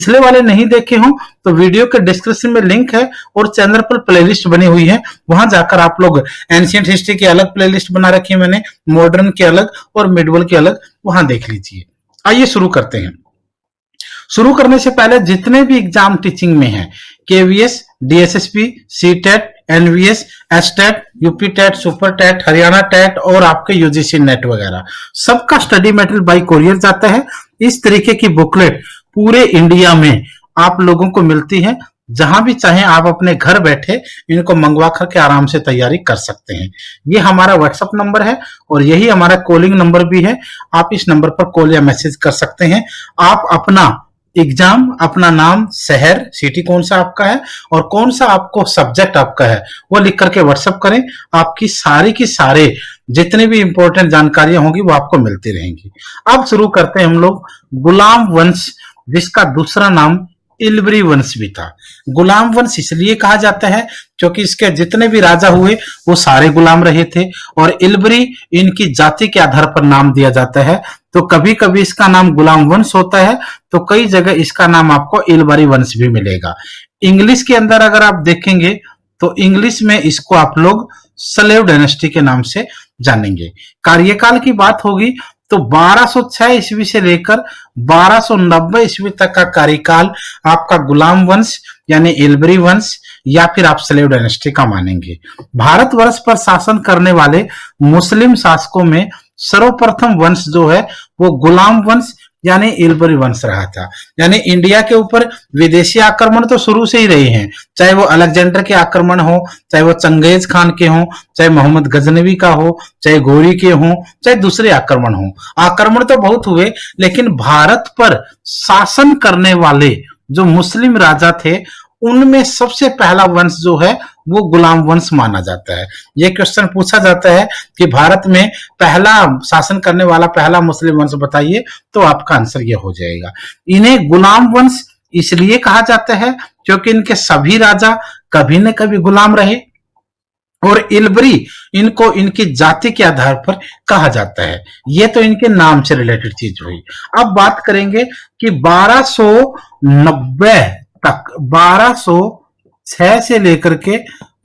पिछले वाले नहीं देखे हो तो वीडियो के डिस्क्रिप्शन में लिंक है और चैनल पर प्लेलिस्ट बनी हुई है, वहां जाकर आप लोग एंशिएंट हिस्ट्री की अलग प्लेलिस्ट बना रखी है मैंने, मॉडर्न की अलग और मिडिवल की अलग, वहां देख लीजिए। आइए शुरू करते हैं। शुरू करने से पहले जितने भी एग्जाम टीचिंग में हैं, KVS, DSSP, CTET, NVS, STET, UP TET, super TET, Haryana TET और आपके यूजीसी नेट वगैरह, सबका स्टडी मटेरियल बाय कोरियर जाता है। इस तरीके की बुकलेट पूरे इंडिया में आप लोगों को मिलती है। जहां भी चाहें आप अपने घर बैठे इनको मंगवा करके आराम से तैयारी कर सकते हैं। ये हमारा व्हाट्सएप नंबर है और यही हमारा कॉलिंग नंबर भी है। आप इस नंबर पर कॉल या मैसेज कर सकते हैं। आप अपना एग्जाम, अपना नाम, शहर, सिटी कौन सा आपका है और कौन सा आपको सब्जेक्ट आपका है वो लिख करके व्हाट्सएप करें। आपकी सारी की सारे जितने भी इंपॉर्टेंट जानकारियां होंगी वो आपको मिलती रहेंगी। अब शुरू करते हैं हम लोग गुलाम वंश, जिसका दूसरा नाम इल्बरी वंश भी था। गुलाम वंश इसलिए कहा जाता है क्योंकि इसके जितने भी राजा हुए वो सारे गुलाम रहे थे और इल्बरी इनकी जाति के आधार पर नाम दिया जाता है। तो कभी कभी इसका नाम गुलाम वंश होता है तो कई जगह इसका नाम आपको इल्बरी वंश भी मिलेगा। इंग्लिश के अंदर अगर आप देखेंगे तो इंग्लिश में इसको आप लोग स्लेव डायनेस्टी के नाम से जानेंगे। कार्यकाल की बात होगी तो 1206 ईस्वी से लेकर 1290 ईस्वी तक का कार्यकाल आपका गुलाम वंश यानी इल्बरी वंश या फिर आप स्लेव डायनेस्टी का मानेंगे। भारतवर्ष पर शासन करने वाले मुस्लिम शासकों में सर्वप्रथम वंश जो है वो गुलाम वंश यानी इल्बरी वंश रहा था। यानी इंडिया के ऊपर विदेशी आक्रमण तो शुरू से ही रहे हैं, चाहे वो अलेक्जेंडर के आक्रमण हो, चाहे वो चंगेज खान के हो, चाहे मोहम्मद गजनवी का हो, चाहे गोरी के हो, चाहे दूसरे आक्रमण हो। आक्रमण तो बहुत हुए लेकिन भारत पर शासन करने वाले जो मुस्लिम राजा थे उनमें सबसे पहला वंश जो है वो गुलाम वंश माना जाता है। ये क्वेश्चन पूछा जाता है कि भारत में पहला शासन करने वाला पहला मुस्लिम वंश बताइए, तो आपका आंसर ये हो जाएगा। इन्हें गुलाम वंश इसलिए कहा जाता है क्योंकि इनके सभी राजा कभी न कभी गुलाम रहे और इल्बरी इनको इनकी जाति के आधार पर कहा जाता है। ये तो इनके नाम से रिलेटेड चीज हुई। अब बात करेंगे कि 1290 तक, 1206 से लेकर के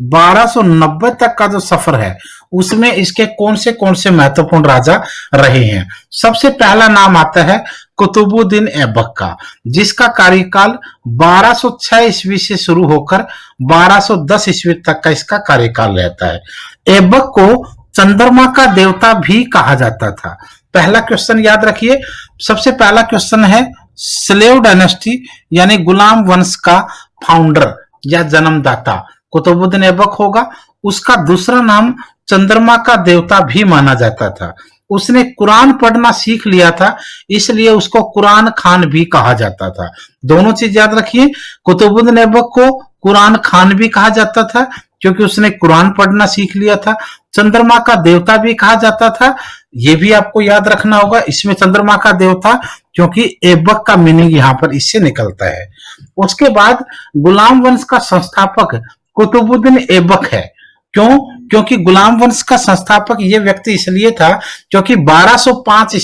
1290 तक का जो सफर है उसमें इसके कौन से महत्वपूर्ण राजा रहे हैं। सबसे पहला नाम आता है कुतुबुद्दीन ऐबक का, जिसका कार्यकाल 1206 ईस्वी से शुरू होकर 1210 ईस्वी तक का इसका कार्यकाल रहता है। ऐबक को चंद्रमा का देवता भी कहा जाता था। पहला क्वेश्चन याद रखिए, सबसे पहला क्वेश्चन है स्लेव डायनेस्टी यानी गुलाम वंश का फाउंडर या जन्मदाता कुतुबुद्दीन ऐबक होगा। उसका दूसरा नाम चंद्रमा का देवता भी माना जाता था। उसने कुरान पढ़ना सीख लिया था इसलिए उसको कुरान खान भी कहा जाता था। दोनों चीज याद रखिए, कुतुबुद्दीन ऐबक को कुरान खान भी कहा जाता था क्योंकि उसने कुरान पढ़ना सीख लिया था। चंद्रमा का देवता भी कहा जाता था, ये भी आपको याद रखना होगा। इसमें चंद्रमा का देवता क्योंकि ऐबक का मीनिंग यहां पर इससे निकलता है। उसके बाद गुलाम वंश का संस्थापक कुतुबुद्दीन ऐबक है। क्यों? क्योंकि गुलाम वंश का संस्थापक ये व्यक्ति इसलिए था क्योंकि 1205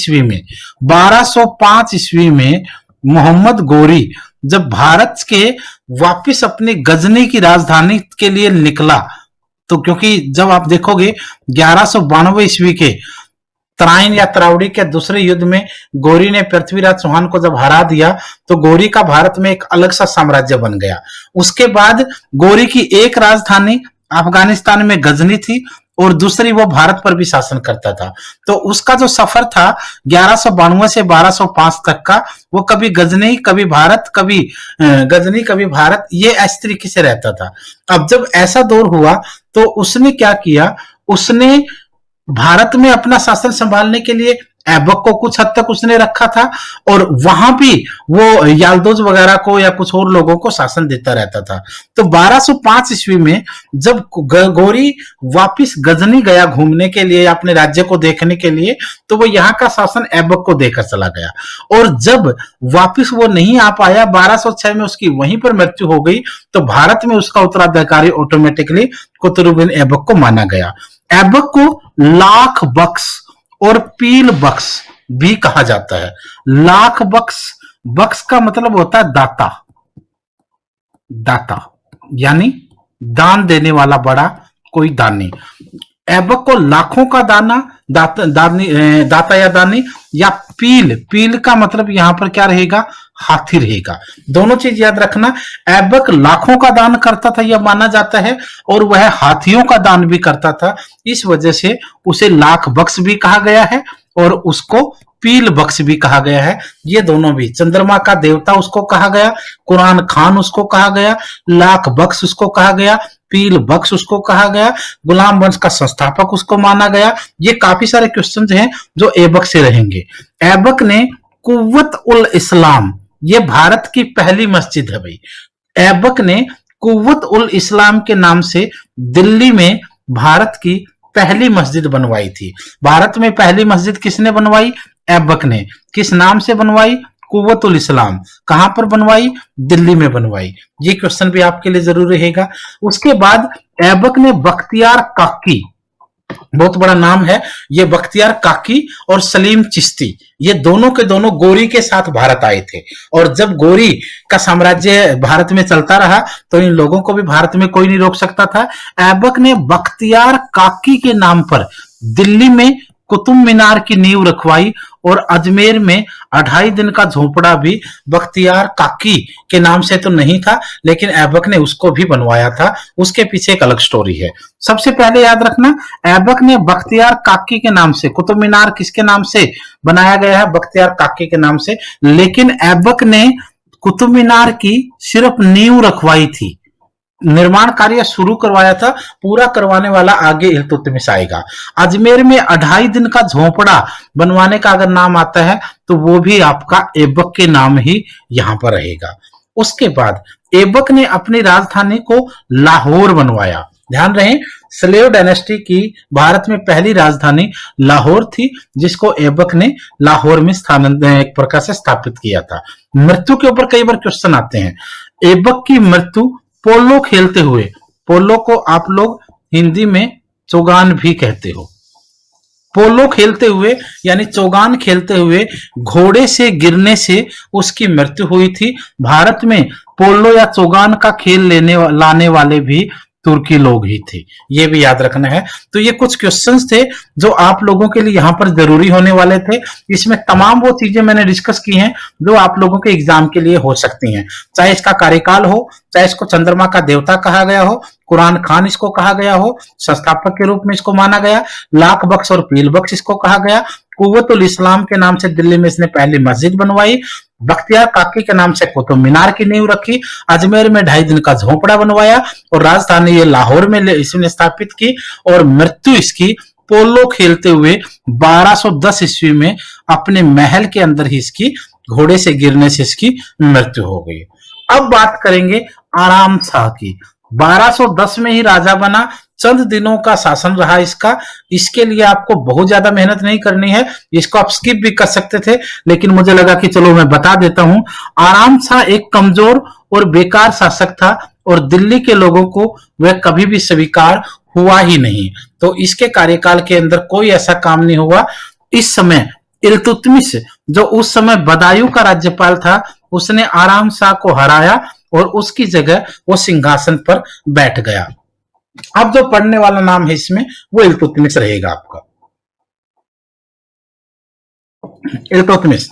ईस्वी में मोहम्मद गोरी जब भारत के वापिस अपनी गजनी की राजधानी के लिए निकला, तो क्योंकि जब आप देखोगे 1192 ईस्वी के तराइन या तरावड़ी के दूसरे युद्ध में गोरी ने पृथ्वीराज चौहान को जब हरा दिया तो गोरी का भारत में एक अलग सा साम्राज्य बन गया। उसके बाद गोरी की एक राजधानी अफगानिस्तान में गजनी थी और दूसरी वो भारत पर भी शासन करता था। तो उसका जो सफर था 1192 से 1205 तक का, वो कभी गजनी कभी भारत, कभी गजनी कभी भारत, ये इस तरीके से रहता था। अब जब ऐसा दौर हुआ तो उसने क्या किया, उसने भारत में अपना शासन संभालने के लिए ऐबक को कुछ हद तक उसने रखा था और वहां भी वो याल्दोज वगैरह को या कुछ और लोगों को शासन देता रहता था। तो 1205 ईस्वी में जब गोरी वापिस गजनी गया घूमने के लिए, अपने राज्य को देखने के लिए, तो वो यहाँ का शासन ऐबक को देकर चला गया और जब वापिस वो नहीं आ पाया, 1206 में उसकी वहीं पर मृत्यु हो गई, तो भारत में उसका उत्तराधिकारी ऑटोमेटिकली कुतुबुद्दीन ऐबक को माना गया। ऐबक को लाख बख्श और पील बख्श भी कहा जाता है। लाख बख्श बक्स का मतलब होता है दाता, दाता यानी दान देने वाला बड़ा कोई दानी। ऐबक को लाखों का दाना, दाता या दानी, या पील, पील का मतलब यहां पर क्या रहेगा, हाथी रहेगा। दोनों चीज याद रखना, ऐबक लाखों का दान करता था यह माना जाता है, और वह हाथियों का दान भी करता था। इस वजह से उसे लाख बक्स भी कहा गया है और उसको पील बक्स भी कहा गया है। ये दोनों भी, चंद्रमा का देवता उसको कहा गया, कुरान खान उसको कहा गया, लाख बक्स उसको कहा गया, पील बक्स उसको कहा गया, गुलाम वंश का संस्थापक उसको माना गया। ये काफी सारे क्वेश्चन हैं जो ऐबक से रहेंगे। ऐबक ने कुव्वत उल इस्लाम, ये भारत की पहली मस्जिद है भाई। ऐबक ने कुव्वत उल इस्लाम के नाम से दिल्ली में भारत की पहली मस्जिद बनवाई थी। भारत में पहली मस्जिद किसने बनवाई, ऐबक ने। किस नाम से बनवाई, कुव्वत उल इस्लाम। कहां पर बनवाई, दिल्ली में बनवाई। ये क्वेश्चन भी आपके लिए जरूर रहेगा। उसके बाद ऐबक ने बख्तियार काकी, बहुत बड़ा नाम है ये, बख्तियार काकी और सलीम चिश्ती, ये दोनों के दोनों गोरी के साथ भारत आए थे। और जब गोरी का साम्राज्य भारत में चलता रहा तो इन लोगों को भी भारत में कोई नहीं रोक सकता था। ऐबक ने बख्तियार काकी के नाम पर दिल्ली में कुतुब मीनार की नींव रखवाई, और अजमेर में 2.5 दिन का झोपड़ा भी बख्तियार काकी के नाम से तो नहीं था, लेकिन ऐबक ने उसको भी बनवाया था। उसके पीछे एक अलग स्टोरी है। सबसे पहले याद रखना, ऐबक ने बख्तियार काकी के नाम से, कुतुब मीनार किसके नाम से बनाया गया है, बख्तियार काकी के नाम से। लेकिन ऐबक ने कुतुब मीनार की सिर्फ नींव रखवाई थी, निर्माण कार्य शुरू करवाया था, पूरा करवाने वाला आगे इल्तुतमिश आएगा। अजमेर में 2.5 दिन का झोपड़ा बनवाने का अगर नाम आता है तो वो भी आपका ऐबक के नाम ही यहां पर रहेगा। उसके बाद ऐबक ने अपनी राजधानी को लाहौर बनवाया। ध्यान रहे, स्लेव डायनेस्टी की भारत में पहली राजधानी लाहौर थी, जिसको ऐबक ने लाहौर में एक प्रकार से स्थापित किया था। मृत्यु के ऊपर कई बार क्वेश्चन आते हैं। ऐबक की मृत्यु पोलो खेलते हुए, पोलो को आप लोग हिंदी में चौगान भी कहते हो, पोलो खेलते हुए यानी चौगान खेलते हुए घोड़े से गिरने से उसकी मृत्यु हुई थी। भारत में पोलो या चौगान का खेल लाने वाले भी तुर्की लोग ही थे, ये भी याद रखना है। तो ये कुछ क्वेश्चंस थे जो आप लोगों के लिए यहाँ पर जरूरी होने वाले थे। इसमें तमाम वो चीजें मैंने डिस्कस की हैं जो आप लोगों के एग्जाम के लिए हो सकती हैं, चाहे इसका कार्यकाल हो, चाहे इसको चंद्रमा का देवता कहा गया हो, कुरान खान इसको कहा गया हो, संस्थापक के रूप में इसको माना गया, लाख बक्स और पील बक्स इसको कहा गया, कुव्वत उल इस्लाम के नाम से दिल्ली में इसने पहली मस्जिद बनवाई, बख्तियार काकी के नाम से कुतुब मीनार की नींव रखी, अजमेर में 2.5 दिन का झोपड़ा बनवाया, और राजधानी ये लाहौर में इसने स्थापित की, और मृत्यु इसकी पोलो खेलते हुए 1210 ईस्वी में अपने महल के अंदर ही इसकी घोड़े से गिरने से इसकी मृत्यु हो गई। अब बात करेंगे आराम शाह की। 1210 में ही राजा बना, चंद दिनों का शासन रहा इसका। इसके लिए आपको बहुत ज्यादा मेहनत नहीं करनी है, इसको आप स्किप भी कर सकते थे, लेकिन मुझे लगा कि चलो मैं बता देता हूं। आराम शाह एक कमजोर और बेकार शासक था, और दिल्ली के लोगों को वह कभी भी स्वीकार हुआ ही नहीं। तो इसके कार्यकाल के अंदर कोई ऐसा काम नहीं हुआ। इस समय इल्तुतमिश, जो उस समय बदायूं का राज्यपाल था, उसने आराम शाह को हराया और उसकी जगह वो सिंहासन पर बैठ गया। अब जो पढ़ने वाला नाम है इसमें वो इल्तुतमिश रहेगा आपका। इल्तुतमिश,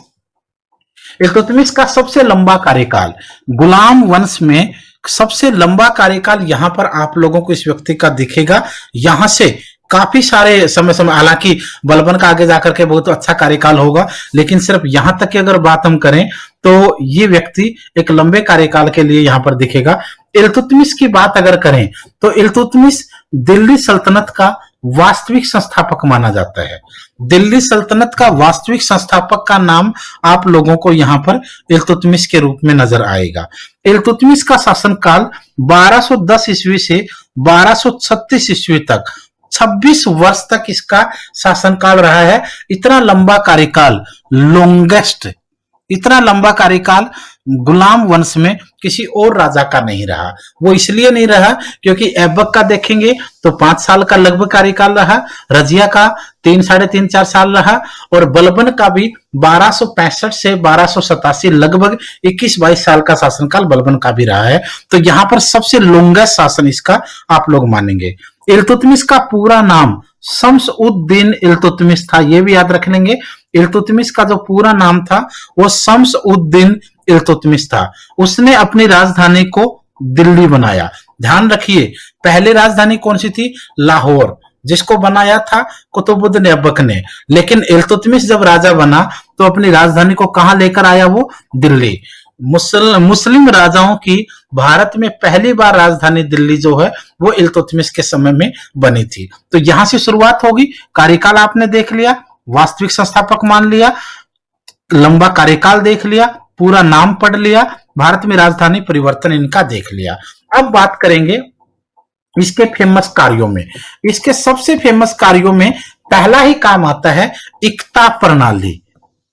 इल्तुतमिश का सबसे लंबा कार्यकाल, गुलाम वंश में सबसे लंबा कार्यकाल यहां पर आप लोगों को इस व्यक्ति का दिखेगा। यहां से काफी सारे समय, हालांकि बलबन का आगे जाकर के बहुत अच्छा कार्यकाल होगा, लेकिन सिर्फ यहां तक की अगर बात हम करें तो ये व्यक्ति एक लंबे कार्यकाल के लिए यहां पर दिखेगा। इल्तुतमिश की बात अगर करें तो इल्तुतमिश दिल्ली सल्तनत का वास्तविक संस्थापक माना जाता है। दिल्ली सल्तनत का वास्तविक संस्थापक का नाम आप लोगों को यहां पर इल्तुतमिश के रूप में नजर आएगा। इल्तुतमिश का शासनकाल 1210 ईस्वी से 1236 ईस्वी तक 26 वर्ष तक इसका शासनकाल रहा है। इतना लंबा कार्यकाल, लॉन्गेस्ट, इतना लंबा कार्यकाल गुलाम वंश में किसी और राजा का नहीं रहा। वो इसलिए नहीं रहा क्योंकि ऐबक का देखेंगे तो 5 साल का लगभग कार्यकाल रहा, रजिया का 3 साढ़े 3-4 साल रहा, और बलबन का भी 1265 से 1287 लगभग 21-22 साल का शासनकाल बलबन का भी रहा है। तो यहां पर सबसे लॉन्गेस्ट शासन इसका आप लोग मानेंगे। इल्तुतमिश का पूरा नाम शम्स उद दीन इल्तुतमिश था, ये भी याद रख लेंगे। इल्तुतमिश का जो पूरा नाम था वो शम्स उद दीन इल्तुतमिश था। उसने अपनी राजधानी को दिल्ली बनाया। ध्यान रखिए, पहले राजधानी कौन सी थी? लाहौर, जिसको बनाया था कुतुबुद्दीन ऐबक ने। लेकिन इल्तुतमिश जब राजा बना तो अपनी राजधानी को कहां लेकर आया? वो दिल्ली। मुस्लिम राजाओं की भारत में पहली बार राजधानी दिल्ली जो है वो इल्तुतमिश के समय में बनी थी। तो यहां से शुरुआत होगी। कार्यकाल आपने देख लिया, वास्तविक संस्थापक मान लिया, लंबा कार्यकाल देख लिया, पूरा नाम पढ़ लिया, भारत में राजधानी परिवर्तन इनका देख लिया। अब बात करेंगे इसके फेमस कार्यों में। इसके सबसे फेमस कार्यों में पहला ही काम आता है इक्ता प्रणाली।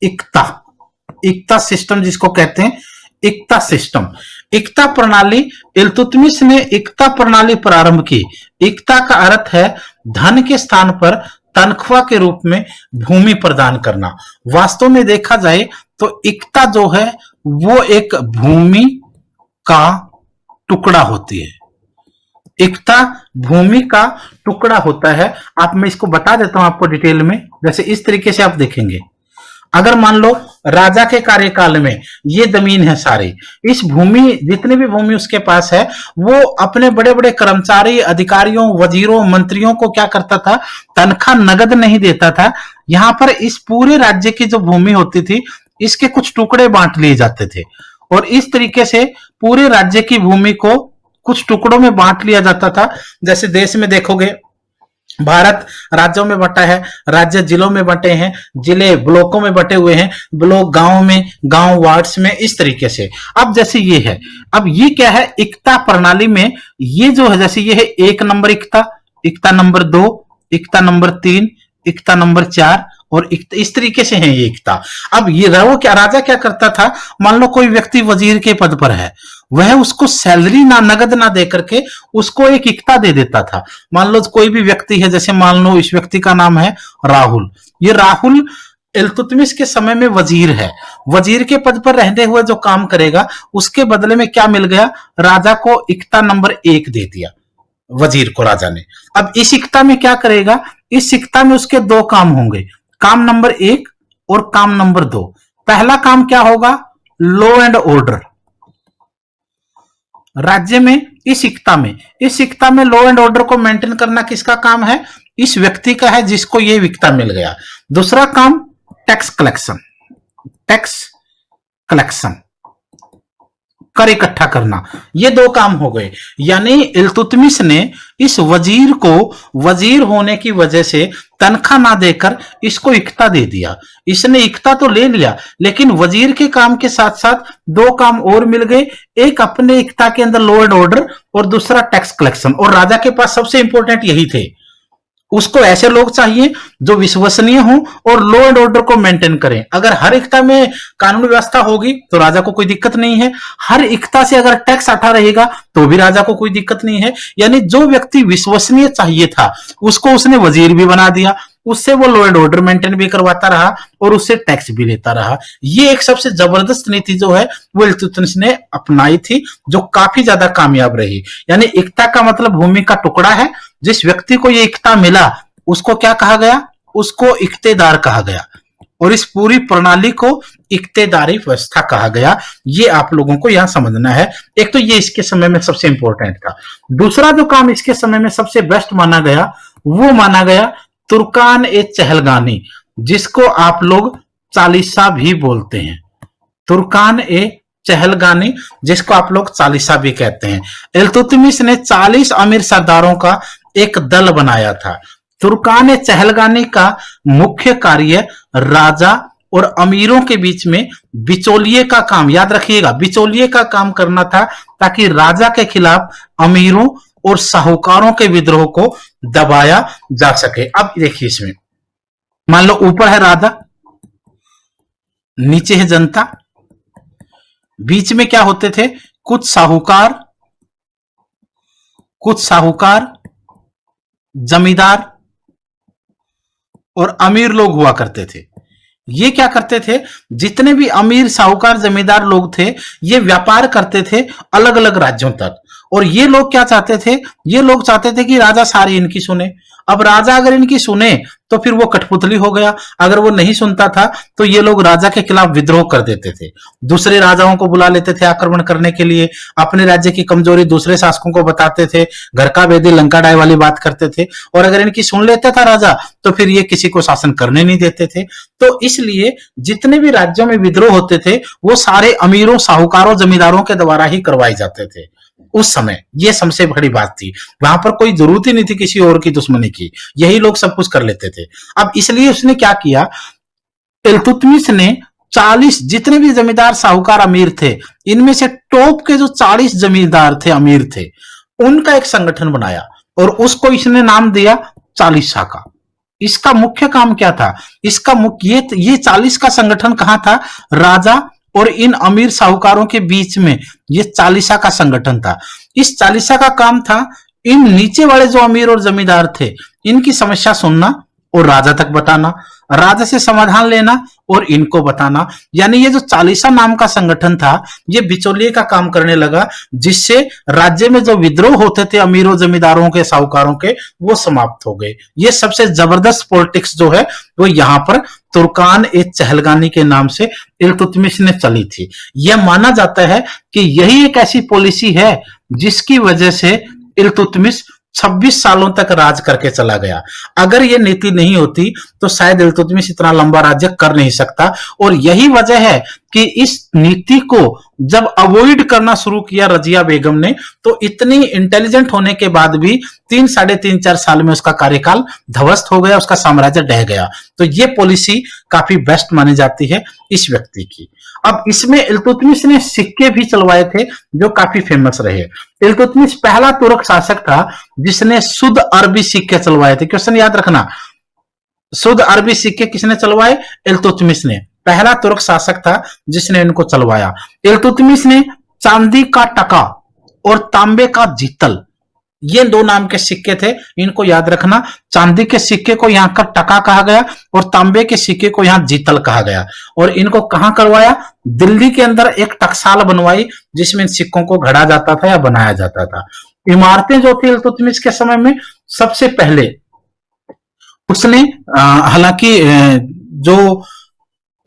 इक्ता सिस्टम जिसको कहते हैं, इक्ता सिस्टम। इक्ता प्रणाली, इल्तुतमिश ने इक्ता प्रणाली प्रारंभ की। इक्ता का अर्थ है धन के स्थान पर तनख्वाह के रूप में भूमि प्रदान करना। वास्तव में देखा जाए तो इक्ता जो है वो एक भूमि का टुकड़ा होती है। इक्ता भूमि का टुकड़ा होता है। आप, मैं इसको बता देता हूं आपको डिटेल में। जैसे इस तरीके से आप देखेंगे, अगर मान लो राजा के कार्यकाल में ये जमीन है सारी, इस भूमि, जितनी भी भूमि उसके पास है, वो अपने बड़े बड़े कर्मचारी, अधिकारियों, वजीरों, मंत्रियों को क्या करता था? तनख्वाह नगद नहीं देता था। यहां पर इस पूरे राज्य की जो भूमि होती थी इसके कुछ टुकड़े बांट लिए जाते थे, और इस तरीके से पूरे राज्य की भूमि को कुछ टुकड़ों में बांट लिया जाता था। जैसे देश में देखोगे, भारत राज्यों में बटा है, राज्य जिलों में बटे हैं, जिले ब्लॉकों में बटे हुए हैं, ब्लॉक गांव में, गांव वार्ड्स में, इस तरीके से। अब जैसे ये है, अब ये क्या है? इक्ता प्रणाली में ये जो है, जैसे ये है 1 नंबर इक्ता, इक्ता नंबर 2, इक्ता नंबर 3, इक्ता नंबर 4, और इस तरीके से है ये इक्ता। अब ये राजा क्या करता था? मान लो कोई व्यक्ति वजीर के पद पर है, वह उसको सैलरी ना नगद ना दे करके उसको एक इक्ता दे देता था। मान लो कोई भी व्यक्ति है, जैसे मान लो इस व्यक्ति का नाम है राहुल। ये राहुल इल्तुतमिश के समय में वजीर है। वजीर के पद पर रहते हुए जो काम करेगा उसके बदले में क्या मिल गया? राजा को इक्ता नंबर 1 दे दिया वजीर को राजा ने। अब इस इक्ता में क्या करेगा? इस इक्ता में उसके 2 काम होंगे, काम नंबर 1 और काम नंबर 2। पहला काम क्या होगा? Law and order. राज्य में इस इक्ता में लॉ एंड ऑर्डर को मेंटेन करना किसका काम है? इस व्यक्ति का है, जिसको ये इक्ता मिल गया। दूसरा काम टैक्स कलेक्शन, कर इकट्ठा करना। ये 2 काम हो गए। यानी इल्तुतमिश ने इस वजीर को वजीर होने की वजह से तनख्वाह ना देकर इसको इक्ता दे दिया। इसने इक्ता तो ले लिया, लेकिन वजीर के काम के साथ साथ 2 काम और मिल गए। एक अपने इक्ता के अंदर लॉ एंड ऑर्डर, और दूसरा टैक्स कलेक्शन। और राजा के पास सबसे इंपॉर्टेंट यही थे। उसको ऐसे लोग चाहिए जो विश्वसनीय हों और लॉ एंड ऑर्डर को मेंटेन करें। अगर हर इक्ता में कानून व्यवस्था होगी तो राजा को कोई दिक्कत नहीं है। हर इक्ता से अगर टैक्स हटा रहेगा तो भी राजा को कोई दिक्कत नहीं है। यानी जो व्यक्ति विश्वसनीय चाहिए था उसको उसने वजीर भी बना दिया, उससे वो लॉ एंड ऑर्डर मेंटेन भी करवाता रहा और उससे टैक्स भी लेता रहा। ये एक सबसे जबरदस्त नीति जो है वो इल्तुतमिश ने अपनाई थी, जो काफी ज्यादा कामयाब रही। यानी इक्ता का मतलब भूमि का टुकड़ा है। जिस व्यक्ति को ये इक्ता मिला उसको क्या कहा गया? उसको इक्तेदार कहा गया, और इस पूरी प्रणाली को इक्तेदारी व्यवस्था कहा गया। ये आप लोगों को यहां समझना है। एक तो ये इसके समय में सबसे इंपॉर्टेंट था। दूसरा जो काम इसके समय में सबसे बेस्ट माना गया वो माना गया तुर्कान ए चहलगानी, जिसको आप लोग चालीसा भी बोलते हैं। तुर्कान ए चहलगानी, जिसको आप लोग चालीसा भी कहते हैं। इल्तुतमिश ने 40 अमीर सरदारों का एक दल बनाया था। तुर्कान ए चहलगानी का मुख्य कार्य राजा और अमीरों के बीच में बिचौलिए का काम, याद रखिएगा, बिचौलिए का काम करना था, ताकि राजा के खिलाफ अमीरों और साहूकारों के विद्रोह को दबाया जा सके। अब देखिए, इसमें मान लो ऊपर है राजा, नीचे है जनता, बीच में क्या होते थे? कुछ साहूकार, जमींदार और अमीर लोग हुआ करते थे। ये क्या करते थे, जितने भी अमीर साहूकार जमींदार लोग थे ये व्यापार करते थे अलग अलग राज्यों तक। और ये लोग क्या चाहते थे, ये लोग चाहते थे कि राजा सारी इनकी सुने। अब राजा अगर इनकी सुने तो फिर वो कठपुतली हो गया, अगर वो नहीं सुनता था तो ये लोग राजा के खिलाफ विद्रोह कर देते थे, दूसरे राजाओं को बुला लेते थे आक्रमण करने के लिए, अपने राज्य की कमजोरी दूसरे शासकों को बताते थे, घर का भेदी लंका डाय वाली बात करते थे। और अगर इनकी सुन लेता था राजा तो फिर ये किसी को शासन करने नहीं देते थे। तो इसलिए जितने भी राज्यों में विद्रोह होते थे वो सारे अमीरों साहूकारों जमींदारों के द्वारा ही करवाए जाते थे। उस समय ये सबसे बड़ी बात थी, वहां पर कोई जरूरत ही नहीं थी किसी और की दुश्मनी की, यही लोग सब कुछ कर लेते थे। अब इसलिए उसने क्या किया, इल्तुतमिश ने 40 जितने भी जमींदार साहूकार अमीर थे, इनमें से टॉप के जो 40 जमींदार थे अमीर थे, उनका एक संगठन बनाया और उसको इसने नाम दिया 40 शाखा। इसका मुख्य काम क्या था, इसका मुख्य ये 40 का संगठन कहां था, राजा और इन अमीर साहूकारों के बीच में ये 40 का संगठन था। इस 40 का काम था इन नीचे वाले जो अमीर और जमींदार थे इनकी समस्या सुनना और राजा तक बताना, राजा से समाधान लेना और इनको बताना। यानी ये जो 40 नाम का संगठन था ये बिचौलिए का काम करने लगा, जिससे राज्य में जो विद्रोह होते थे अमीरों जमींदारों के साहूकारों के वो समाप्त हो गए। ये सबसे जबरदस्त पॉलिटिक्स जो है वो यहाँ पर तुर्कान ए चहलगानी के नाम से इल्तुतमिश ने चली थी। यह माना जाता है कि यही एक ऐसी पॉलिसी है जिसकी वजह से इल्तुतमिश 26 सालों तक राज करके चला गया। अगर यह नीति नहीं होती तो शायद इल्तुतमिश इतना लंबा राज्य कर नहीं सकता। और यही वजह है कि इस नीति को जब अवॉइड करना शुरू किया रजिया बेगम ने, तो इतनी इंटेलिजेंट होने के बाद भी 3-3.5-4 साल में उसका कार्यकाल ध्वस्त हो गया, उसका साम्राज्य ढह गया। तो ये पॉलिसी काफी बेस्ट मानी जाती है इस व्यक्ति की। अब इसमें इल्तुतमिश ने सिक्के भी चलवाए थे जो काफी फेमस रहे। इल्तुतमिश पहला तुर्क शासक था जिसने शुद्ध अरबी सिक्के चलवाए थे। क्वेश्चन याद रखना, शुद्ध अरबी सिक्के किसने चलवाए, इल्तुतमिश ने। पहला तुर्क शासक था जिसने इनको चलवाया। इल्तुतमिश ने चांदी का टका और तांबे का जीतल, ये 2 नाम के सिक्के थे, इनको याद रखना। चांदी के सिक्के को यहाँ का टका कहा गया और तांबे के सिक्के को यहाँ जीतल कहा गया। और इनको कहां करवाया, दिल्ली के अंदर एक टकसाल बनवाई जिसमें इन सिक्कों को घड़ा जाता था या बनाया जाता था। इमारतें जो थी इल्तुतमिश के समय में, सबसे पहले उसने हालांकि जो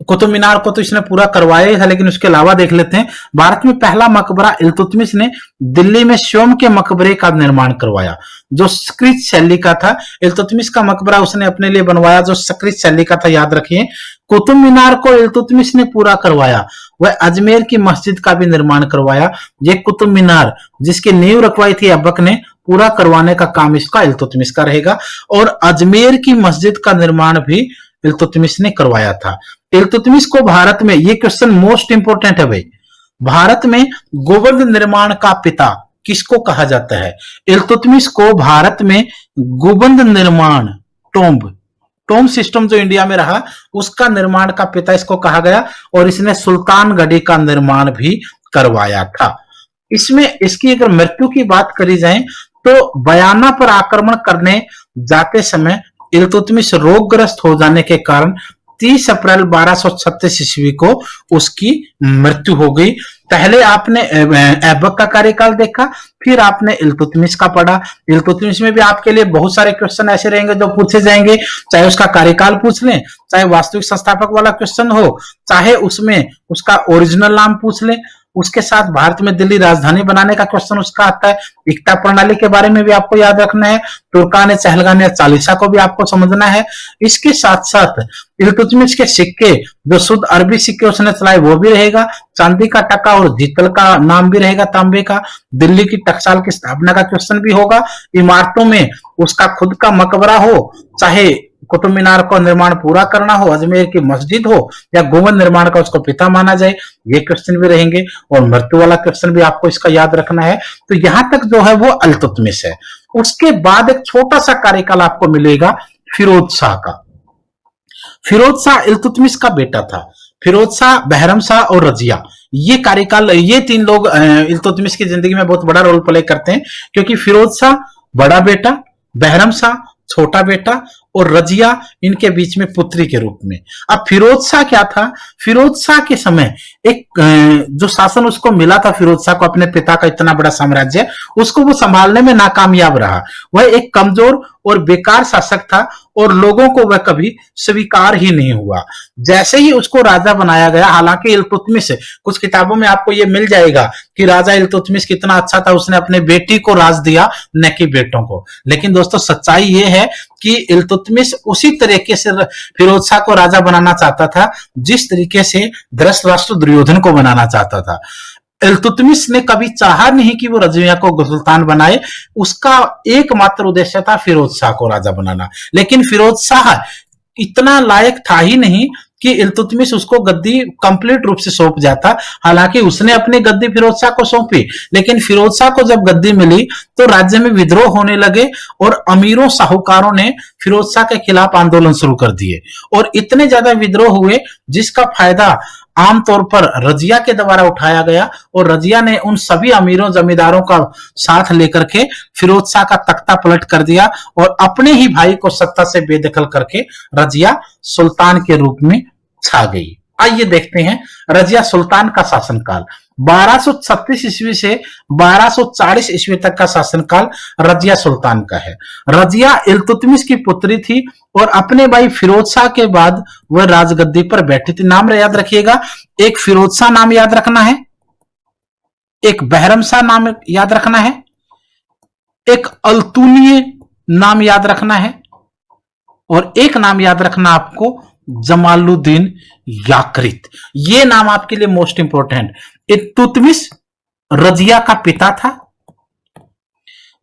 कुतुब मीनार को तो इसने पूरा करवाया ही था, लेकिन उसके अलावा देख लेते हैं, भारत में पहला मकबरा इल्तुतमिश ने दिल्ली में स्वयं के मकबरे का निर्माण करवाया जो संस्कृत शैली का था। इल्तुतमिश का मकबरा उसने अपने लिए बनवाया जो संस्कृत शैली का था, याद रखिए। कुतुब मीनार को इल्तुतमिश ने पूरा करवाया। वह अजमेर की मस्जिद का भी निर्माण करवाया। ये कुतुब मीनार जिसकी नींव रखवाई थी ऐबक ने, पूरा करवाने का काम इसका इल्तुतमिश का रहेगा। और अजमेर की मस्जिद का निर्माण भी इल्तुतमिश ने करवाया था। इल्तुतमिश को भारत में, ये क्वेश्चन मोस्ट इंपोर्टेंट है भाई, भारत में गुंबद निर्माण का पिता किसको कहा जाता है? इल्तुतमिश को भारत में गुंबद निर्माण, टोम्ब सिस्टम जो इंडिया में रहा उसका निर्माण का पिता इसको कहा गया। और इसने सुल्तानगढ़ी का निर्माण भी करवाया था। इसमें इसकी अगर मृत्यु की बात करी जाए तो बयाना पर आक्रमण करने जाते समय इल्तुतमिश रोगग्रस्त हो जाने के कारण 30 अप्रैल 1236 ईस्वी को उसकी मृत्यु हो गई। पहले आपने ऐबक का कार्यकाल देखा, फिर आपने इल्तुतमिश का पढ़ा। इल्तुतमिश में भी आपके लिए बहुत सारे क्वेश्चन ऐसे रहेंगे जो पूछे जाएंगे, चाहे उसका कार्यकाल पूछ लें, चाहे वास्तविक संस्थापक वाला क्वेश्चन हो, चाहे उसमें उसका ओरिजिनल नाम पूछ लें। उसके साथ भारत में दिल्ली राजधानी बनाने का क्वेश्चन उसका आता है। एकता प्रणाली के बारे में भी आपको याद रखना है। तुर्कान चहलगानी 40 को भी आपको समझना है। इसके साथ साथ इल्तुतमिश के सिक्के, जो शुद्ध अरबी सिक्के उसने चलाए वो भी रहेगा। चांदी का टका और जीतल का नाम भी रहेगा, तांबे का। दिल्ली की टकसाल की स्थापना का क्वेश्चन भी होगा। इमारतों में उसका खुद का मकबरा हो, चाहे कुतुब मीनार का निर्माण पूरा करना हो, अजमेर की मस्जिद हो, या गुंबद निर्माण का उसको पिता माना जाए, ये क्वेश्चन भी रहेंगे। और मृत्यु वाला क्वेश्चन भी आपको इसका याद रखना है। तो यहां तक जो है वो इल्तुतमिश है। उसके बाद एक छोटा सा कार्यकाल आपको मिलेगा फिरोज शाह का। फिरोज शाह इल्तुतमिश का बेटा था। फिरोज शाह, बहरम शाह और रजिया, ये कार्यकाल, ये 3 लोग इल्तुतमिश की जिंदगी में बहुत बड़ा रोल प्ले करते हैं, क्योंकि फिरोज शाह बड़ा बेटा, बहरम शाह छोटा बेटा और रजिया इनके बीच में पुत्री के रूप में। अब फिरोज शाह क्या था, फिरोज शाह के समय एक जो शासन उसको मिला था, फिरोज शाह को अपने पिता का इतना बड़ा साम्राज्य, उसको वो संभालने में नाकामयाब रहा। वह एक कमजोर और बेकार शासक था और लोगों को वह कभी स्वीकार ही नहीं हुआ। जैसे ही उसको राजा बनाया गया, हालांकि इल्तुतमिश, कुछ किताबों में आपको ये मिल जाएगा कि राजा इल्तुतमिश कितना अच्छा था, उसने अपने बेटी को राज दिया न कि बेटों को। लेकिन दोस्तों सच्चाई ये है कि इल्तुतमिश उसी तरीके से फिरोज शाह को राजा बनाना चाहता था जिस तरीके से धृतराष्ट्र दुर्योधन को बनाना चाहता था। इल्तुतमिश ने कभी चाहा नहीं कि वो रजिया को सुल्तान बनाए, उसका एकमात्र उद्देश्य था फिरोज शाह को राजा बनाना। लेकिन फिरोज शाह इतना लायक था ही नहीं कि इल्तुतमिश उसको गद्दी कंप्लीट रूप से सौंप जाता। हालांकि उसने अपनी गद्दी फिरोज शाह को सौंपी, लेकिन फिरोज शाह को जब गद्दी मिली तो राज्य में विद्रोह होने लगे और अमीरों साहूकारों ने फिरोज शाह के खिलाफ आंदोलन शुरू कर दिए और इतने ज्यादा विद्रोह हुए जिसका फायदा आमतौर पर रजिया के द्वारा उठाया गया और रजिया ने उन सभी अमीरों जमींदारों का साथ लेकर के फिरोज शाह का तख्ता पलट कर दिया और अपने ही भाई को सत्ता से बेदखल करके रजिया सुल्तान के रूप में छा गई। आइए देखते हैं रजिया सुल्तान का शासनकाल। 1236 ईस्वी से 1240 ईस्वी तक का शासनकाल रजिया सुल्तान का है। रजिया इल्तुतमिश की पुत्री थी और अपने भाई फिरोज शाह के बाद वह राजगद्दी पर बैठी थी। नाम याद रखिएगा, एक फिरोज शाह नाम याद रखना है, एक बहरम शाह नाम याद रखना है, एक अल्तुनिय नाम याद रखना है और एक नाम याद रखना आपको जमालुद्दीन याकरित। ये नाम आपके लिए मोस्ट इंपोर्टेंट। इल्तुतमिश रजिया का पिता था,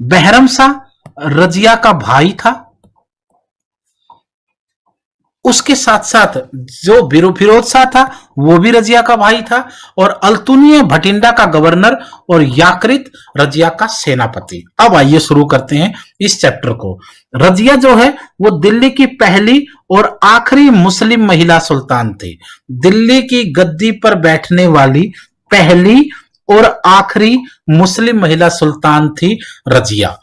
बहरम शाह रजिया का भाई था, उसके साथ साथ जो फिरोज शाह था वो भी रजिया का भाई था और अल्तुनिय भटिंडा का गवर्नर और याकरित रजिया का सेनापति। अब आइए शुरू करते हैं इस चैप्टर को। रजिया जो है वो दिल्ली की पहली और आखिरी मुस्लिम महिला सुल्तान थी। दिल्ली की गद्दी पर बैठने वाली पहली और आखिरी मुस्लिम महिला सुल्तान थी रजिया।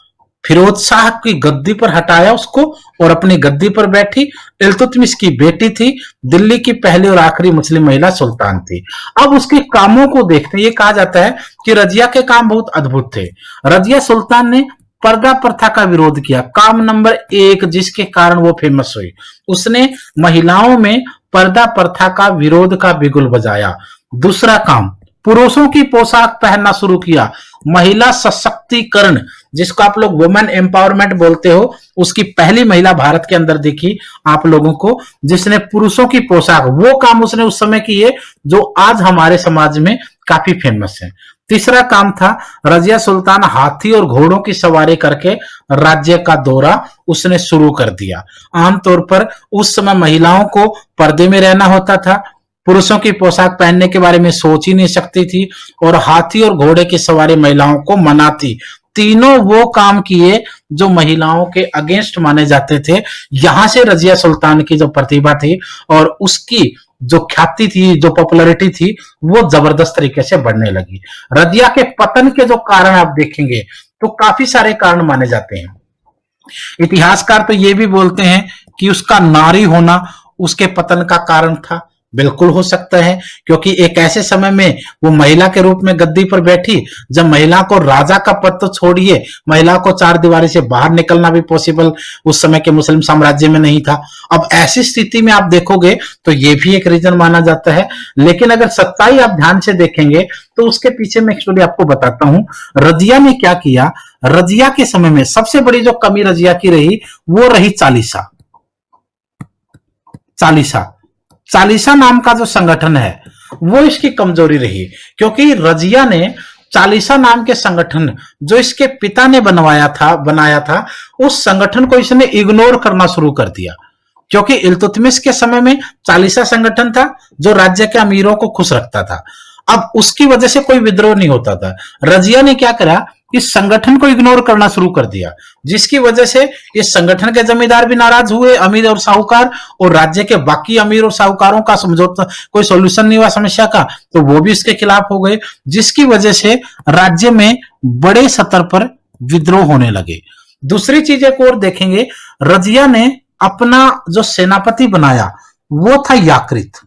फिरोज शाह की गद्दी पर हटाया उसको और अपनी गद्दी पर बैठी। इल्तुतमिश की बेटी थी, दिल्ली की पहली और आखिरी मुस्लिम महिला सुल्तान थी। अब उसके कामों को देखते हैं। ये कहा जाता है कि रजिया के काम बहुत अद्भुत थे। रजिया सुल्तान ने पर्दा प्रथा का विरोध किया। काम नंबर 1 जिसके कारण वो फेमस हुई, उसने महिलाओं में पर्दा प्रथा का विरोध का बिगुल बजाया। दूसरा काम, पुरुषों की पोशाक पहनना शुरू किया। महिला सशक्तिकरण, जिसको आप लोग वुमेन एम्पावरमेंट बोलते हो, उसकी पहली महिला भारत के अंदर दिखी आप लोगों को, जिसने पुरुषों की पोशाक, वो काम उसने उस समय किए जो आज हमारे समाज में काफी फेमस है। तीसरा काम था, रजिया सुल्तान हाथी और घोड़ों की सवारी करके राज्य का दौरा उसने शुरू कर दिया। आमतौर पर उस समय महिलाओं को पर्दे में रहना होता था, पुरुषों की पोशाक पहनने के बारे में सोच ही नहीं सकती थी और हाथी और घोड़े की सवारी महिलाओं को मना थी। तीनों वो काम किए जो महिलाओं के अगेंस्ट माने जाते थे। यहां से रजिया सुल्तान की जो प्रतिभा थी और उसकी जो ख्याति थी, जो पॉपुलैरिटी थी, वो जबरदस्त तरीके से बढ़ने लगी। रजिया के पतन के जो कारण आप देखेंगे तो काफी सारे कारण माने जाते हैं। इतिहासकार तो ये भी बोलते हैं कि उसका नारी होना उसके पतन का कारण था। बिल्कुल हो सकता है, क्योंकि एक ऐसे समय में वो महिला के रूप में गद्दी पर बैठी जब महिला को राजा का पद तो छोड़िए, महिला को चार दीवारी से बाहर निकलना भी पॉसिबल उस समय के मुस्लिम साम्राज्य में नहीं था। अब ऐसी स्थिति में आप देखोगे तो ये भी एक रीजन माना जाता है। लेकिन अगर सच्चाई आप ध्यान से देखेंगे तो उसके पीछे मैं एक्चुअली आपको बताता हूं रजिया ने क्या किया। रजिया के समय में सबसे बड़ी जो कमी रजिया की रही वो रही चालीसा। चालीसा नाम का जो संगठन है वो इसकी कमजोरी रही, क्योंकि रजिया ने चालीसा नाम के संगठन जो इसके पिता ने बनाया था उस संगठन को इसने इग्नोर करना शुरू कर दिया। क्योंकि इल्तुतमिश के समय में चालीसा संगठन था जो राज्य के अमीरों को खुश रखता था। अब उसकी वजह से कोई विद्रोह नहीं होता था। रजिया ने क्या करा, इस संगठन को इग्नोर करना शुरू कर दिया, जिसकी वजह से इस संगठन के जमींदार भी नाराज हुए, अमीर और साहूकार, और राज्य के बाकी अमीर और साहूकारों का समझौता, कोई सॉल्यूशन नहीं हुआ समस्या का, तो वो भी इसके खिलाफ हो गए, जिसकी वजह से राज्य में बड़े स्तर पर विद्रोह होने लगे। दूसरी चीज एक और देखेंगे, रजिया ने अपना जो सेनापति बनाया वो था याकृत।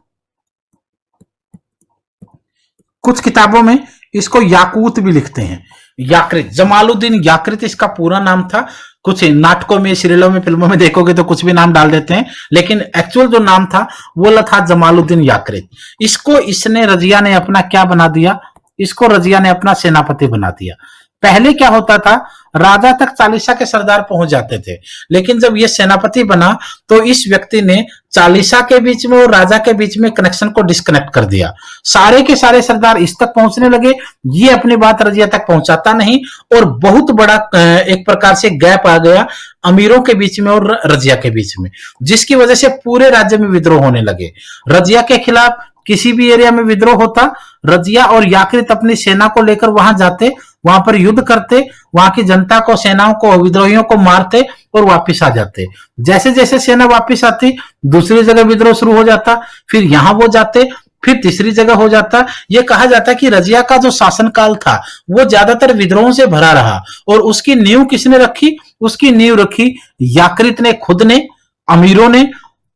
कुछ किताबों में इसको याकूत भी लिखते हैं। याकृत, जमालुद्दीन याकृत इसका पूरा नाम था। कुछ नाटकों में, सीरियलों में, फिल्मों में देखोगे तो कुछ भी नाम डाल देते हैं, लेकिन एक्चुअल जो नाम था वो था जमालुद्दीन याकृत। इसने रजिया ने अपना क्या बना दिया, इसको रजिया ने अपना सेनापति बना दिया। पहले क्या होता था, राजा तक चालीसा के सरदार पहुंच जाते थे, लेकिन जब ये सेनापति बना तो इस व्यक्ति ने चालीसा के बीच में और राजा के बीच में कनेक्शन को डिस्कनेक्ट कर दिया। सारे के सारे सरदार इस तक पहुंचने लगे, ये अपनी बात रजिया तक पहुंचाता नहीं, और बहुत बड़ा एक प्रकार से गैप आ गया अमीरों के बीच में और रजिया के बीच में, जिसकी वजह से पूरे राज्य में विद्रोह होने लगे। रजिया के खिलाफ किसी भी एरिया में विद्रोह होता, रजिया और याकृत अपनी सेना को लेकर वहां जाते, वहां पर युद्ध करते, वहां की जनता को, सेनाओं को, विद्रोहियों को मारते और वापस आ जाते। जैसे जैसे सेना वापस आती, दूसरी जगह विद्रोह शुरू हो जाता, फिर यहां वो जाते, फिर तीसरी जगह हो जाता। यह कहा जाता कि रजिया का जो शासनकाल था वो ज्यादातर विद्रोहों से भरा रहा, और उसकी नींव किसने रखी, उसकी नींव रखी याकृत ने खुद ने। अमीरों ने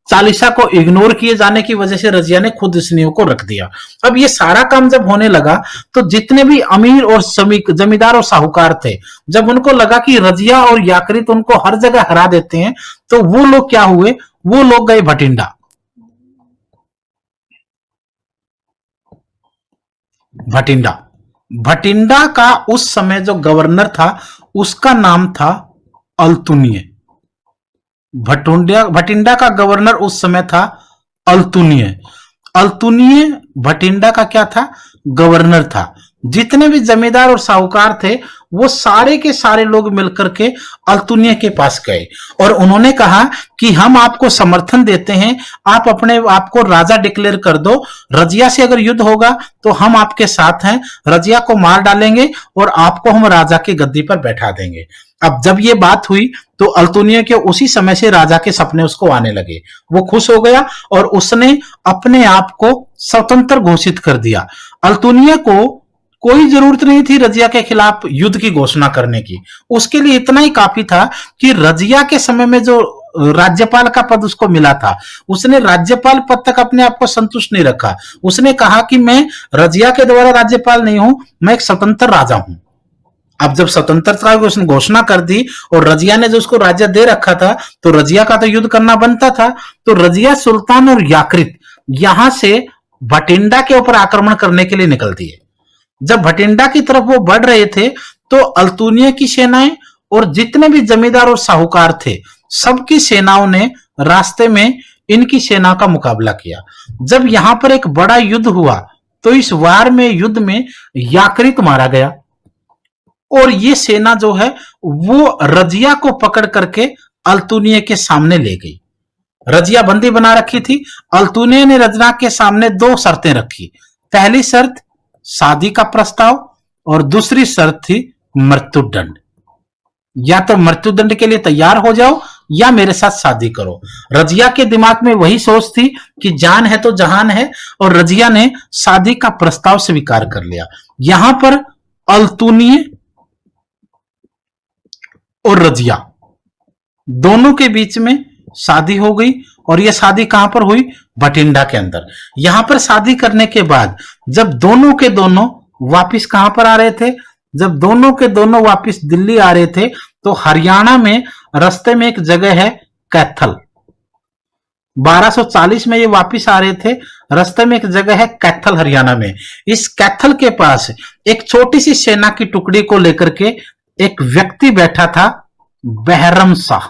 चालीसा को इग्नोर किए जाने की वजह से रजिया ने खुद इस नींव को रख दिया। अब ये सारा काम जब होने लगा तो जितने भी अमीर और जमींदार और साहूकार थे, जब उनको लगा कि रजिया और याकृत उनको हर जगह हरा देते हैं, तो वो लोग क्या हुए, वो लोग गए भटिंडा। भटिंडा भटिंडा का उस समय जो गवर्नर था उसका नाम था अल्तुनिय। भटिंडा का गवर्नर उस समय था अल्तुनिय। अल्तुनिय भटिंडा का क्या था, गवर्नर था। जितने भी जमींदार और साहूकार थे वो सारे के सारे लोग मिलकर के अल्तुनिय के पास गए और उन्होंने कहा कि हम आपको समर्थन देते हैं, आप अपने आप को राजा डिक्लेयर कर दो, रजिया से अगर युद्ध होगा तो हम आपके साथ हैं, रजिया को मार डालेंगे और आपको हम राजा की गद्दी पर बैठा देंगे। अब जब ये बात हुई तो अल्तुनिय के उसी समय से राजा के सपने उसको आने लगे। वो खुश हो गया और उसने अपने आप को स्वतंत्र घोषित कर दिया। अल्तुनिय को कोई जरूरत नहीं थी रजिया के खिलाफ युद्ध की घोषणा करने की, उसके लिए इतना ही काफी था कि रजिया के समय में जो राज्यपाल का पद उसको मिला था, उसने राज्यपाल पद तक अपने आप को संतुष्ट नहीं रखा। उसने कहा कि मैं रजिया के द्वारा राज्यपाल नहीं हूं, मैं एक स्वतंत्र राजा हूं। अब जब स्वतंत्रता की उसने घोषणा कर दी और रजिया ने जो उसको राज्य दे रखा था, तो रजिया का तो युद्ध करना बनता था। तो रजिया, सुल्तान और याकृत यहां से भटिंडा के ऊपर आक्रमण करने के लिए निकल दिए। जब भटिंडा की तरफ वो बढ़ रहे थे तो अल्तुनिय की सेनाएं और जितने भी जमींदार और साहूकार थे, सबकी सेनाओं ने रास्ते में इनकी सेना का मुकाबला किया। जब यहां पर एक बड़ा युद्ध हुआ तो इस वार में, युद्ध में याकृत मारा गया और ये सेना जो है वो रजिया को पकड़ करके अल्तुनिय के सामने ले गई। रजिया बंदी बना रखी थी। अल्तुनिय ने रजिया के सामने दो शर्तें रखी। पहली शर्त शादी का प्रस्ताव और दूसरी शर्त थी मृत्युदंड। या तो मृत्युदंड के लिए तैयार हो जाओ या मेरे साथ शादी करो। रजिया के दिमाग में वही सोच थी कि जान है तो जहान है, और रजिया ने शादी का प्रस्ताव स्वीकार कर लिया। यहां पर अल्तुनिय और रजिया दोनों के बीच में शादी हो गई और यह शादी कहां पर हुई, भटिंडा के अंदर। यहां पर शादी करने के बाद जब दोनों के दोनों वापिस कहां पर आ रहे थे, जब दोनों के दोनों वापिस दिल्ली आ रहे थे तो हरियाणा में रास्ते में एक जगह है कैथल। 1240 में ये वापिस आ रहे थे, रास्ते में एक जगह है कैथल हरियाणा में। इस कैथल के पास एक छोटी सी सेना की टुकड़ी को लेकर के एक व्यक्ति बैठा था, बहरम शाह।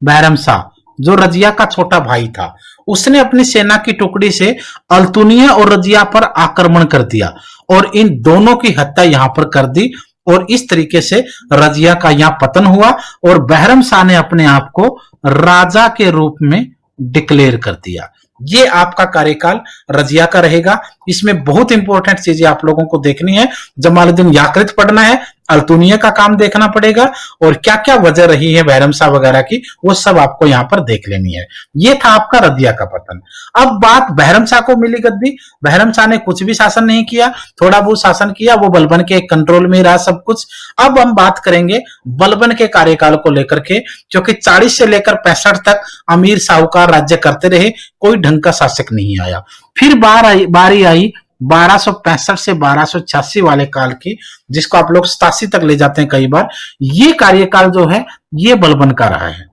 बहरम शाह जो रजिया का छोटा भाई था, उसने अपनी सेना की टुकड़ी से अल्तुनिय और रजिया पर आक्रमण कर दिया और इन दोनों की हत्या यहां पर कर दी और इस तरीके से रजिया का यहां पतन हुआ और बहरम शाह ने अपने आप को राजा के रूप में डिक्लेयर कर दिया। ये आपका कार्यकाल रजिया का रहेगा। इसमें बहुत इंपॉर्टेंट चीजें आप लोगों को देखनी है। जमालुद्दीन याकृत पढ़ना है, अल्तुनिया का काम देखना पड़ेगा और क्या क्या वजह रही है बहरम शाह वगैरह की, वो सब आपको यहाँ पर देख लेनी है। ये था आपका रदिया का पतन। अब बात बहरम शाह को मिली गद्दी। बहरम शाह ने कुछ भी शासन नहीं किया, थोड़ा बहुत शासन किया, वो बलबन के कंट्रोल में ही रहा सब कुछ। अब हम बात करेंगे बलबन के कार्यकाल को लेकर के, क्योंकि 40 से लेकर 65 तक अमीर साहूकार राज्य करते रहे, कोई ढंग का शासक नहीं आया। फिर बारी आई 1265 से 1286 वाले काल की, जिसको आप लोग 87 तक ले जाते हैं कई बार। ये कार्यकाल जो है ये बलबन का रहा है।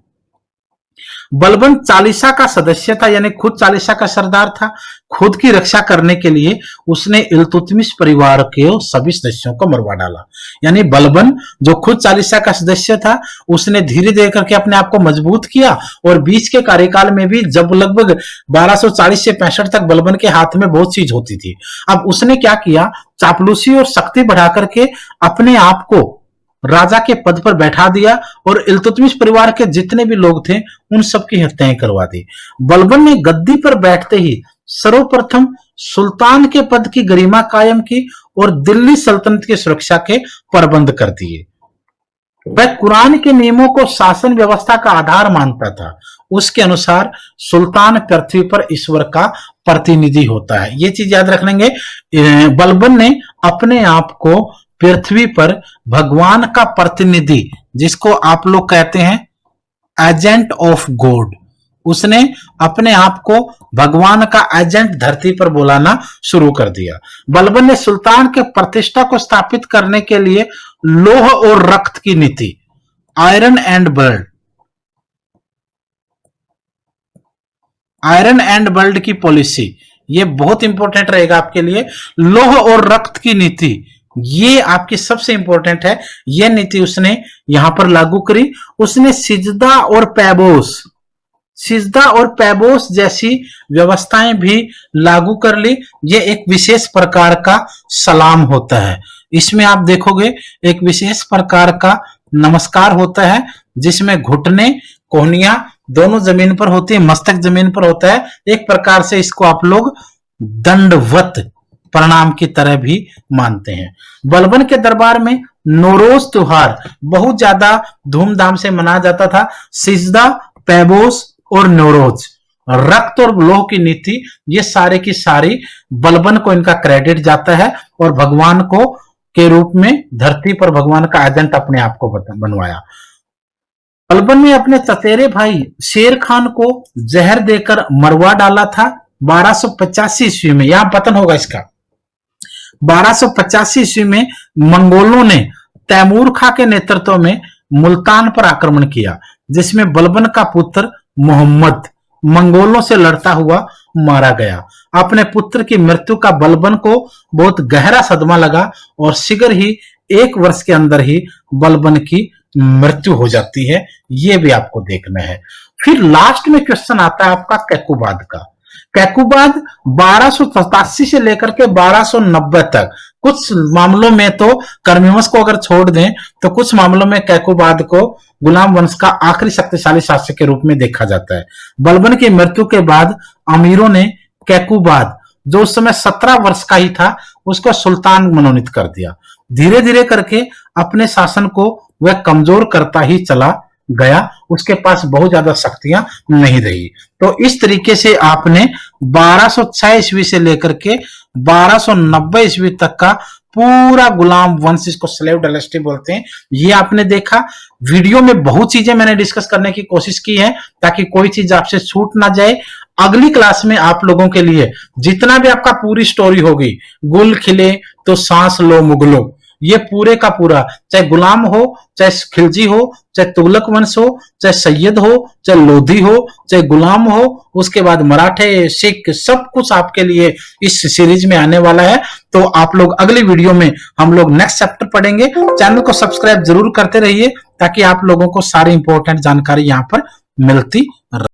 बलबन चालीसा का सदस्य था, यानी खुद चालीसा का सरदार था। खुद की रक्षा करने के लिए उसने इल्तुतमिश परिवार के सभी सदस्यों को मरवा डाला। यानी बलबन जो खुद चालीसा का सदस्य था, उसने धीरे धीरे करके अपने आप को मजबूत किया, और बीच के कार्यकाल में भी जब लगभग 1240 से 65 तक बलबन के हाथ में बहुत चीज होती थी, अब उसने क्या किया, चापलूसी और शक्ति बढ़ा करके अपने आप को राजा के पद पर बैठा दिया, और इल्तुतमिश परिवार के जितने भी लोग थे उन सबकी हत्याएं करवा दी। बलबन ने गद्दी पर बैठते ही सर्वप्रथम सुल्तान के पद की गरिमा कायम की और दिल्ली सल्तनत की सुरक्षा के प्रबंध कर दिए। वह कुरान के नियमों को शासन व्यवस्था का आधार मानता था। उसके अनुसार सुल्तान पृथ्वी पर ईश्वर का प्रतिनिधि होता है। ये चीज याद रख लेंगे। बलबन ने अपने आप को पृथ्वी पर भगवान का प्रतिनिधि, जिसको आप लोग कहते हैं एजेंट ऑफ गॉड, उसने अपने आप को भगवान का एजेंट धरती पर बुलाना शुरू कर दिया। बलबन ने सुल्तान के प्रतिष्ठा को स्थापित करने के लिए लोह और रक्त की नीति, आयरन एंड ब्लड की पॉलिसी, ये बहुत इंपॉर्टेंट रहेगा आपके लिए। लोह और रक्त की नीति ये आपकी सबसे इंपॉर्टेंट है। यह नीति उसने यहां पर लागू करी। उसने सिजदा और पैबोस जैसी व्यवस्थाएं भी लागू कर ली। यह एक विशेष प्रकार का सलाम होता है। इसमें आप देखोगे एक विशेष प्रकार का नमस्कार होता है, जिसमें घुटने कोहनियां दोनों जमीन पर होती है, मस्तक जमीन पर होता है। एक प्रकार से इसको आप लोग दंडवत प्रणाम की तरह भी मानते हैं। बलबन के दरबार में नौरोज त्योहार बहुत ज्यादा धूमधाम से मनाया जाता था। सिजदा, पैबोस और नौरोज, रक्त और लोह की नीति, ये सारे की सारी बलबन को इनका क्रेडिट जाता है, और भगवान को के रूप में धरती पर भगवान का एजेंट अपने आप को बनवाया। बलबन ने अपने चचेरे भाई शेर खान को जहर देकर मरवा डाला था 1285 ईस्वी में। यहां पतन होगा इसका। 1285 ईस्वी में मंगोलों ने तैमूर खां के नेतृत्व में मुल्तान पर आक्रमण किया, जिसमें बलबन का पुत्र मोहम्मद मंगोलों से लड़ता हुआ मारा गया। अपने पुत्र की मृत्यु का बलबन को बहुत गहरा सदमा लगा, और शीघ्र ही 1 वर्ष के अंदर ही बलबन की मृत्यु हो जाती है। ये भी आपको देखना है। फिर लास्ट में क्वेश्चन आता है आपका कैकुबाद का। कैकुबाद 1287 से लेकर के 1290 तक, कुछ मामलों में तो कर्मिवंश को अगर छोड़ दें तो कुछ मामलों में कैकुबाद को गुलाम वंश का आखिरी शक्तिशाली शासक के रूप में देखा जाता है। बलबन की मृत्यु के बाद अमीरों ने कैकुबाद, जो उस समय 17 वर्ष का ही था, उसको सुल्तान मनोनीत कर दिया। धीरे धीरे करके अपने शासन को वह कमजोर करता ही चला गया। उसके पास बहुत ज्यादा शक्तियां नहीं रही। तो इस तरीके से आपने 1206 ईस्वी से लेकर के 1290 ईस्वी तक का पूरा गुलाम वंश, इसको स्लेव डायनेस्टी बोलते हैं, ये आपने देखा। वीडियो में बहुत चीजें मैंने डिस्कस करने की कोशिश की है ताकि कोई चीज आपसे छूट ना जाए। अगली क्लास में आप लोगों के लिए जितना भी आपका पूरी स्टोरी होगी, गुल खिले तो सांस लो मुगलो, ये पूरे का पूरा, चाहे गुलाम हो, चाहे खिलजी हो, चाहे तुगलक वंश हो, चाहे सैयद हो, चाहे लोधी हो, चाहे गुलाम हो, उसके बाद मराठे, सिख, सब कुछ आपके लिए इस सीरीज में आने वाला है। तो आप लोग अगली वीडियो में हम लोग नेक्स्ट चैप्टर पढ़ेंगे। चैनल को सब्सक्राइब जरूर करते रहिए ताकि आप लोगों को सारी इंपॉर्टेंट जानकारी यहाँ पर मिलती